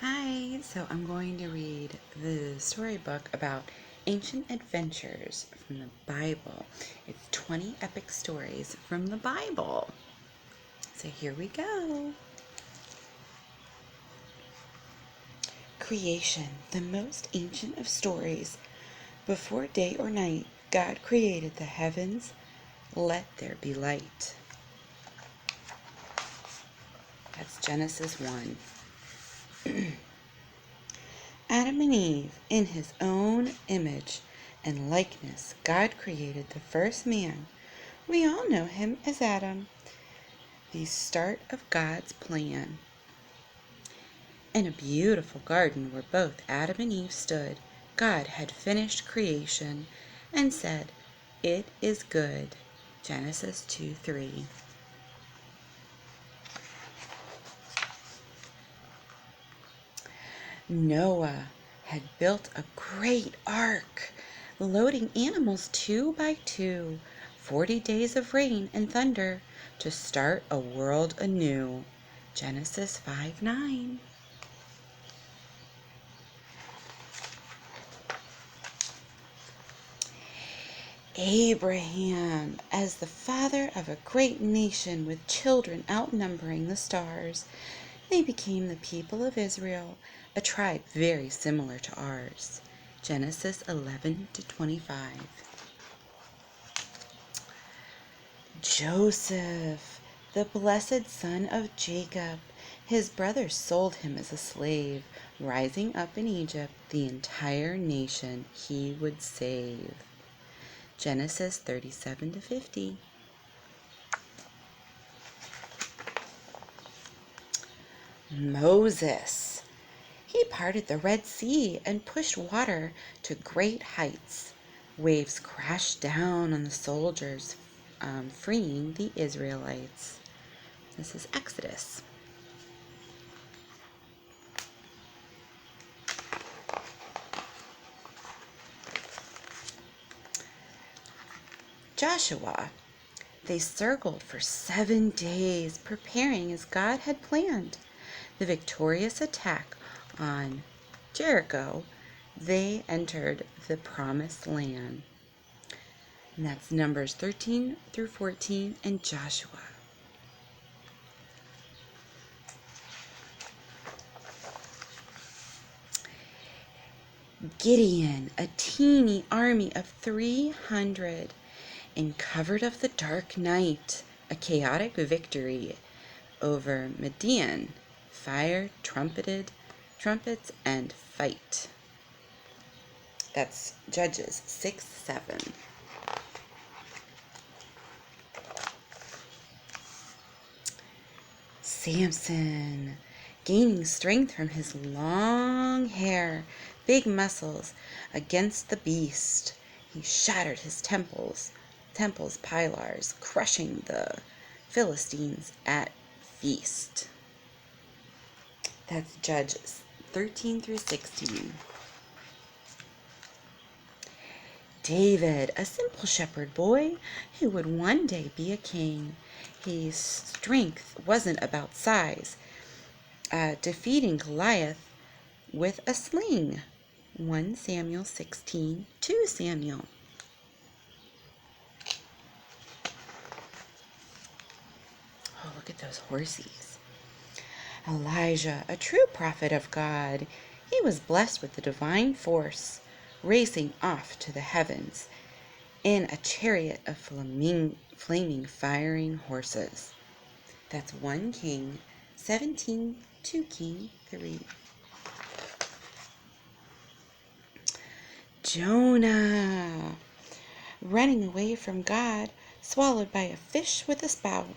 Hi, so I'm going to read the storybook about ancient adventures from the Bible. It's 20 epic stories from the Bible. So here we go. Creation, the most ancient of stories. Before day or night, God created the heavens. Let there be light. That's Genesis 1. Adam and Eve, in his own image and likeness, God created the first man. We all know him as Adam, the start of God's plan. In a beautiful garden where both Adam and Eve stood, God had finished creation and said, "It is good." Genesis 2:3. Noah had built a great ark, loading animals 2 by 2, 40 days of rain and thunder to start a world anew. Genesis 5:9. Abraham, as the father of a great nation with children outnumbering the stars, they became the people of Israel, a tribe very similar to ours. Genesis 11-25. Joseph, the blessed son of Jacob, his brothers sold him as a slave. Rising up in Egypt, the entire nation he would save. Genesis 37-50. Moses. He parted the Red Sea and pushed water to great heights. Waves crashed down on the soldiers, freeing the Israelites. This is Exodus. Joshua. They circled for 7 days, preparing as God had planned. The victorious attack on Jericho, they entered the promised land. And that's Numbers 13-14 and Joshua. Gideon, a teeny army of 300, in covered of the dark night, a chaotic victory over Midian. Fire, trumpets, and fight. That's Judges 6-7. Samson, gaining strength from his long hair, big muscles, against the beast. He shattered his temple's pillars, crushing the Philistines at feast. That's Judges 13-16. David, a simple shepherd boy who would one day be a king. His strength wasn't about size, defeating Goliath with a sling. 1 Samuel 16, 2 Samuel. Oh, look at those horsies. Elijah, a true prophet of God, he was blessed with the divine force, racing off to the heavens in a chariot of flaming, firing horses. That's 1 King 17, 2 King 3. Jonah, running away from God, swallowed by a fish with a spout.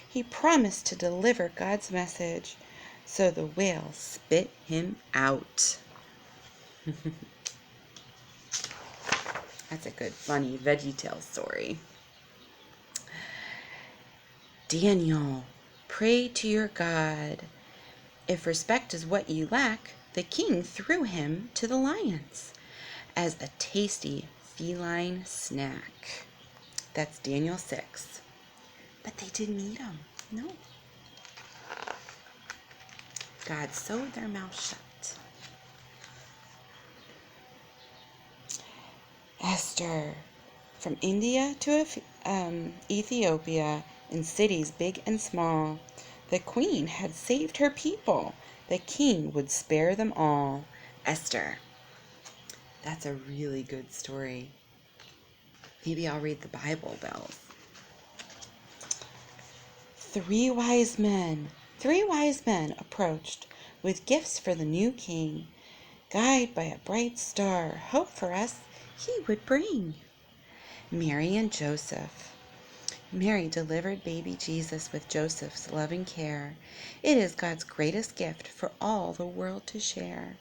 He promised to deliver God's message, so the whale spit him out. That's a good, funny VeggieTales story. Daniel, pray to your God. If respect is what you lack, the king threw him to the lions as a tasty feline snack. That's Daniel 6. But they didn't eat him. No. God sewed their mouths shut. Esther. From India to Ethiopia, in cities big and small, the queen had saved her people. The king would spare them all. Esther. That's a really good story. Maybe I'll read the Bible, Bells. Three wise men approached with gifts for the new king. Guided by a bright star, hope for us he would bring. Mary and Joseph. Mary delivered baby Jesus with Joseph's loving care. It is God's greatest gift for all the world to share.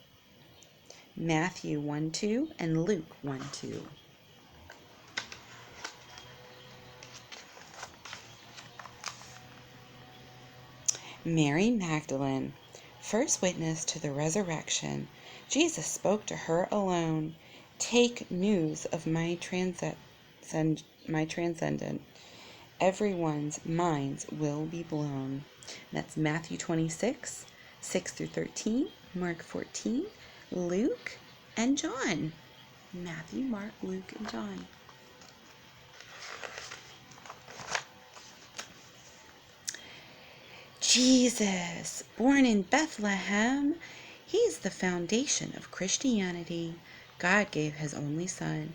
Matthew 1:2 and Luke 1:2. Mary Magdalene, first witness to the resurrection. Jesus spoke to her alone. Take news of my transcendent. Everyone's minds will be blown. That's Matthew 26, 6 through 13, Mark 14, Luke, and John. Matthew, Mark, Luke, and John. Jesus, born in Bethlehem, he's the foundation of Christianity. God gave his only son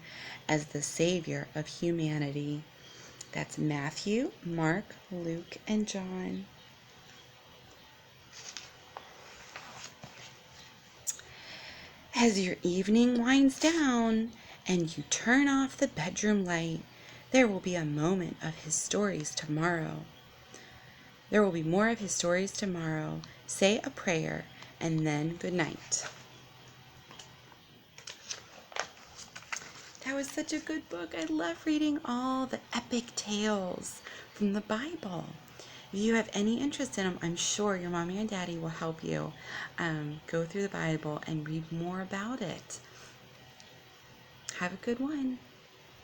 as the Savior of humanity. That's Matthew, Mark, Luke, and John. As your evening winds down and you turn off the bedroom light, there will be a moment of his stories tomorrow. There will be more of his stories tomorrow. Say a prayer and then good night. That was such a good book. I love reading all the epic tales from the Bible. If you have any interest in them, I'm sure your mommy and daddy will help you go through the Bible and read more about it. Have a good one.